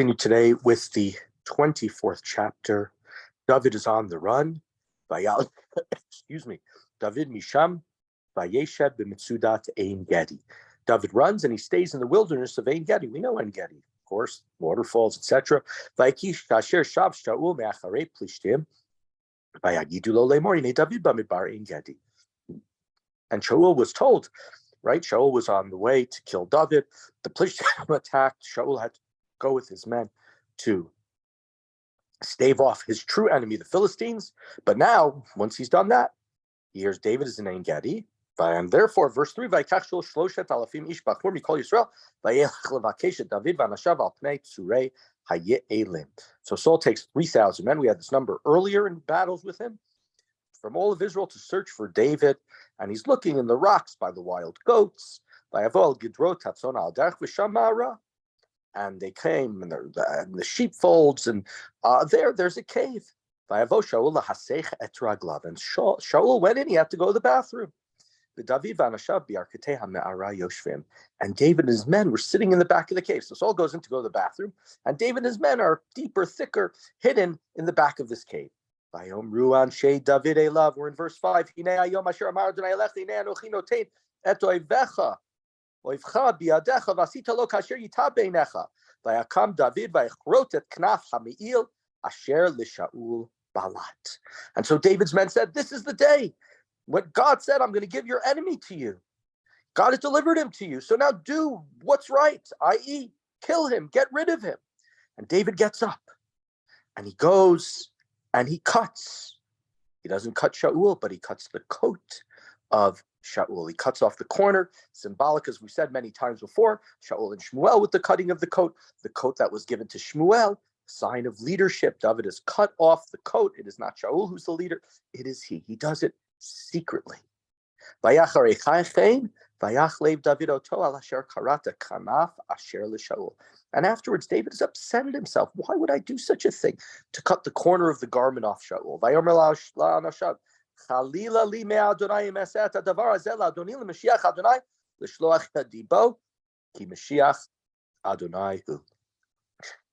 Continue today with the 24th chapter. David is on the run. Excuse me. David Misham Vayeshev b'mitzudat Ein Gedi. David runs and he stays in the wilderness of Ein Gedi. We know Ein Gedi, of course, waterfalls, etc. Vayikish kasher shav Shaul me'acharei plishtim vayagidu lo lemor hinei David b'midbar Ein Gedi. And Shaul was told, right? Shaul was on the way to kill David. The Plishtim attacked. Shaul had to go with his men to stave off his true enemy, the Philistines. But now, once he's done that, he hears David is in Ein Gedi. And therefore, verse 3, Vayikach shel shloshet alafim ish bachur mikol Yisrael, vayelech levakesh et David v'anashav al pnei tzurei haye'elim. So Saul takes 3,000 men. We had this number earlier in battles with him, from all of Israel to search for David. And he's looking in the rocks by the wild goats. Vayavo gidrot tatzon al derech v'shamara. And they came, and the sheepfolds, and there's a cave. And Shaul went in, he had to go to the bathroom. And David and his men were sitting in the back of the cave. So Saul goes in to go to the bathroom, and David and his men are deeper, thicker, hidden in the back of this cave. We're in verse 5. And David and so David's men said, this is the day. What God said, I'm going to give your enemy to you. God has delivered him to you. So now do what's right, i.e., kill him, get rid of him. And David gets up and he goes and he cuts. He doesn't cut Shaul, but he cuts the coat of Shaul. He cuts off the corner, symbolic, as we said many times before, Shaul and Shmuel with the cutting of the coat that was given to Shmuel, sign of leadership. David has cut off the coat. It is not Shaul who's the leader, it is he. He does it secretly. And afterwards, David is upset at himself. Why would I do such a thing? To cut the corner of the garment off Shaul. Chalila li me'adonai me'aseh hadavar hazeh la'adoni l'mashiach Adonai l'shloach hadibo ki Mashiach Adonai hu.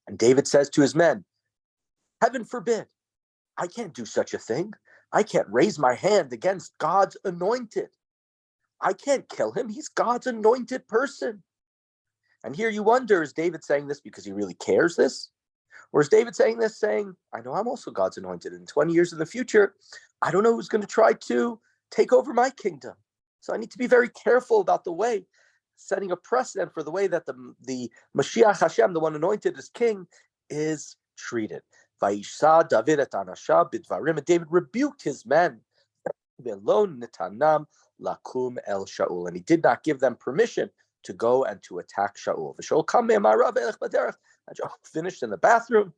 And David says to his men, heaven forbid, I can't do such a thing. I can't raise my hand against God's anointed. I can't kill him. He's God's anointed person. And here you wonder, is David saying this because he really cares this? Or is David saying this saying, I know I'm also God's anointed. In 20 years in the future, I don't know who's going to try to take over my kingdom. So I need to be very careful about the way, setting a precedent for the way that the Mashiach Hashem, the one anointed as king, is treated. Vayisha David et anashav bidvarim, and David rebuked his men. Velo netanam lakum el Shaul, and he did not give them permission to go and to attack Shaul. Shaul kam me'amarav elech baderech, and Shaul finished in the bathroom,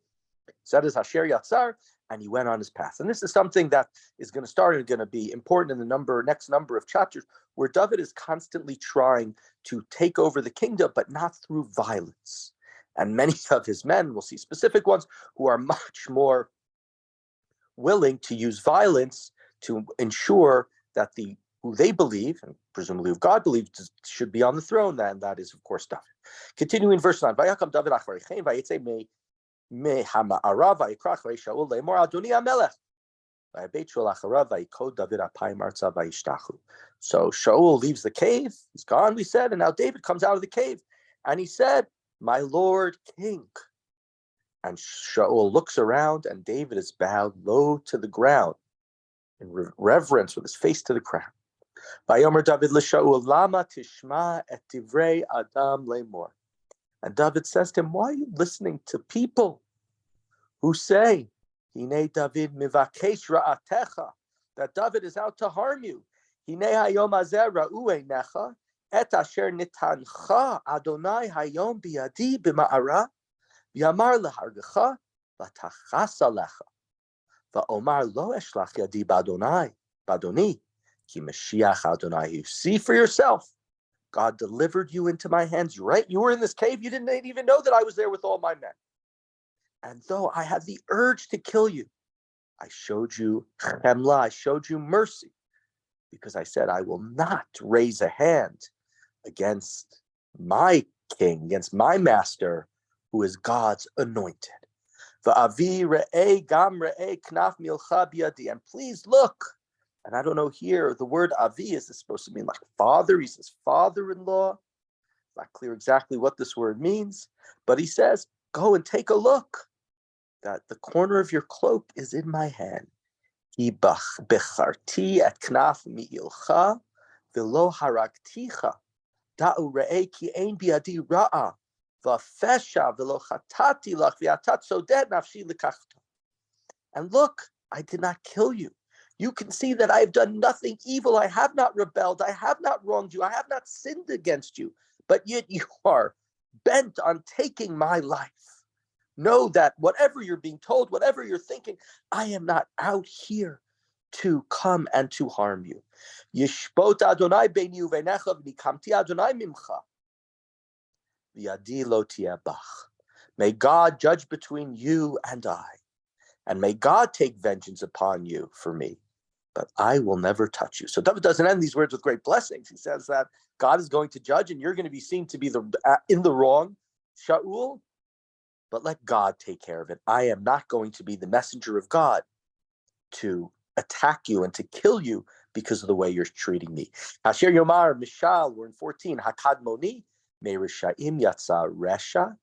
said his Hasher Yatzar, and he went on his path. And this is something that is going to start and going to be important in the next number of chapters, where David is constantly trying to take over the kingdom, but not through violence. And many of his men, we'll see specific ones, who are much more willing to use violence to ensure that who they believe, and presumably who God believes should be on the throne, and that is, of course, David. Continuing verse 9, Vayakam David acharichem, vayetze me hama'ara, vayikrach Shaul le'emor Adoni Elimelech, vayabeit Shaul acharav, vayikod David apayim arza vayishtachu. So Shaul leaves the cave, he's gone, we said, and now David comes out of the cave, and he said, my Lord King. And Shaul looks around, and David is bowed low to the ground in reverence with his face to the ground. Vayomer David l'Shaul, lama tishma et divrei adam lemor. And David says to him, why are you listening to people who say, Hine David mivakesh ra'atecha, that David is out to harm you? Hine hayom hazeh ra'u einecha, et asher nitancha Adonai hayom biyadi b'ma'ara, v'yamar lehargecha, v'tachas alecha, v'omar lo eshlach yadi b'Adoni, ki Mashiach Adonai. You see for yourself, God delivered you into my hands. You're right, you were in this cave, you didn't even know that I was there with all my men. And though I had the urge to kill you, I showed you chemla, I showed you mercy, because I said I will not raise a hand against my king, against my master, who is God's anointed. Va'avi re'eh gam re'eh knaf milcha biyadi. And please look. And I don't know here, the word avi, is this supposed to mean like father? He says father-in-law. Not clear exactly what this word means, but he says, go and take a look. That the corner of your cloak is in my hand. Becharti et knaf mi'ilcha v'lo haragticha. Da'u re'eh ki ein biadi ra'a. V'fesha v'lo chatati lach v'atat sodet nafshi l'kachta. And look, I did not kill you. You can see that I have done nothing evil. I have not rebelled. I have not wronged you. I have not sinned against you. But yet you are bent on taking my life. Know that whatever you're being told, whatever you're thinking, I am not out here to come and to harm you. Yishpot Adonai beini uvenecha v'nikamti Adonai mimcha v'yadi lo tieh bach. May God judge between you and I, and may God take vengeance upon you for me, but I will never touch you. So David doesn't end these words with great blessings. He says that God is going to judge, and you're going to be seen to be in the wrong, Shaul, but let God take care of it. I am not going to be the messenger of God to attack you and to kill you because of the way you're treating me. Hasher Yomar Mishal, we're in 14. Hakadmoni Merishaim Yatsa Resha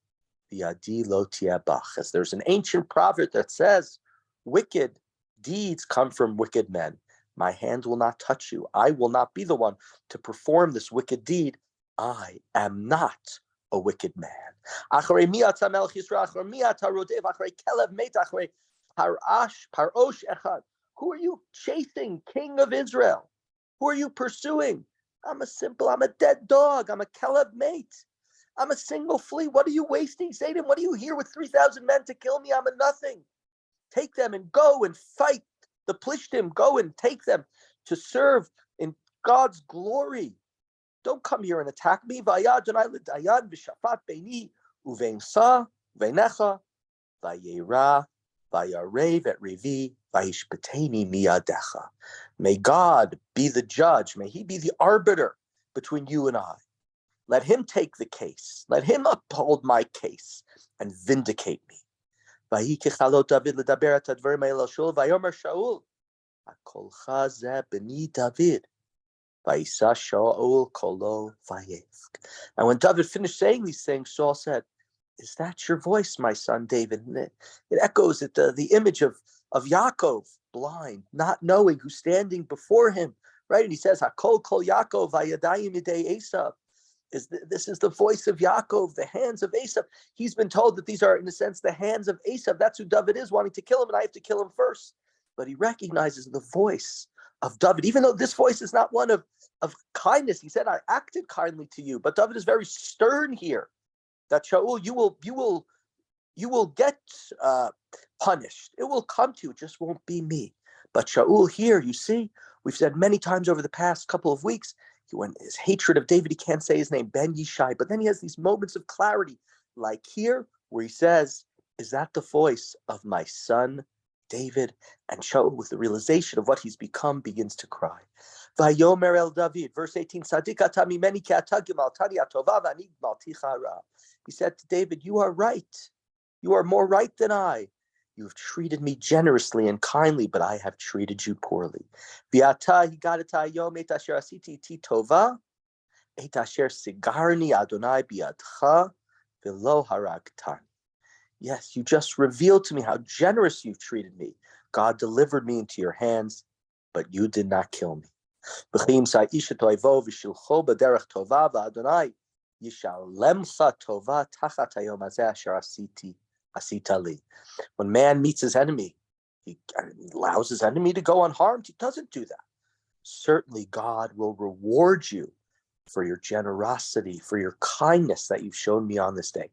V'Yadi Lo Tieh Bach. As there's an ancient proverb that says, wicked deeds come from wicked men. My hand will not touch you. I will not be the one to perform this wicked deed. I am not a wicked man. Who are you chasing, King of Israel? Who are you pursuing? I'm a dead dog. I'm a Kelev mate. I'm a single flea. What are you wasting, Satan? What are you here with 3,000 men to kill me? I'm a nothing. Take them and go and fight the Plishtim. Go and take them to serve in God's glory. Don't come here and attack me. Vayadonai l'dayan v'shafat beini uveinsa v'einecha vayera vayarev et rivi vayishpeteni miyadecha. May God be the judge. May He be the arbiter between you and I. Let Him take the case. Let Him uphold my case and vindicate me. Vayikechalot David l'daber et advarim ha'el el Shaul vayomer Shaul hakolcha zeh b'ni David. And when David finished saying these things, Saul said, is that your voice, my son David? And it echoes at the image of Yaakov, blind, not knowing who's standing before him, right? And he says, Hakol kol Yaakov vayadayim yidei Esav. This is the voice of Yaakov, the hands of Esav. He's been told that these are, in a sense, the hands of Esav. That's who David is, wanting to kill him, and I have to kill him first. But he recognizes the voice of David, even though this voice is not one of kindness. He said, I acted kindly to you, but David is very stern here. That Shaul, you will get punished. It will come to you. It just won't be me. But Shaul here, you see, we've said many times over the past couple of weeks, when his hatred of David, he can't say his name, Ben Yishai, but then he has these moments of clarity, like here, where he says, is that the voice of my son David? And Shaul, with the realization of what he's become, begins to cry. Vayomer el David, verse 18, Sadik ata mimeni ki ata gimaltani atova v'ani gmalticha hara. He said to David, you are right. You are more right than I. You have treated me generously and kindly, but I have treated you poorly. V'ata higadata yom et asher asiti ti tova, et asher sigarni Adonai biadcha v'lo haragtani. Yes, you just revealed to me how generous you've treated me. God delivered me into your hands, but you did not kill me. When man meets his enemy, he allows his enemy to go unharmed. He doesn't do that. Certainly God will reward you for your generosity, for your kindness that you've shown me on this day.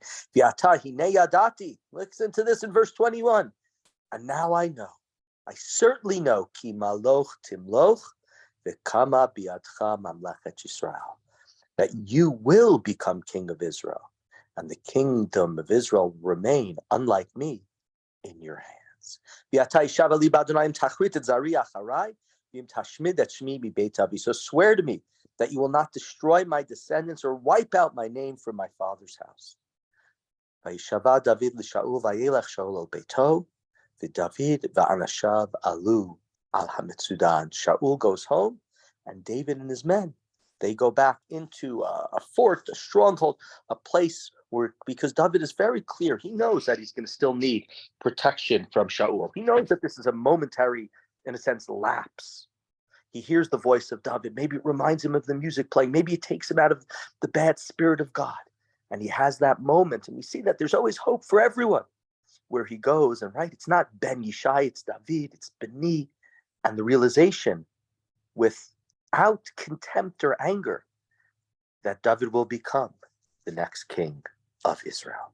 Listen to this in verse 21. And now I know, I certainly know, ki maloch timloch v'kama biadcha mamlechet Yisrael, that you will become king of Israel, and the kingdom of Israel will remain, unlike me, in your hands. So swear to me that you will not destroy my descendants or wipe out my name from my father's house. Vayishava David l'Shaul vayelech Shaul al beito, v'David va'anashav alu al hamitzudan. Shaul goes home, and David and his men, they go back into a fort, a stronghold, a place where, because David is very clear, he knows that he's going to still need protection from Shaul. He knows that this is a momentary, in a sense, lapse. He hears the voice of David. Maybe it reminds him of the music playing. Maybe it takes him out of the bad spirit of God. And he has that moment. And we see that there's always hope for everyone where he goes. And right, it's not Ben Yishai, it's David, it's Beni. And the realization, without contempt or anger, that David will become the next king of Israel.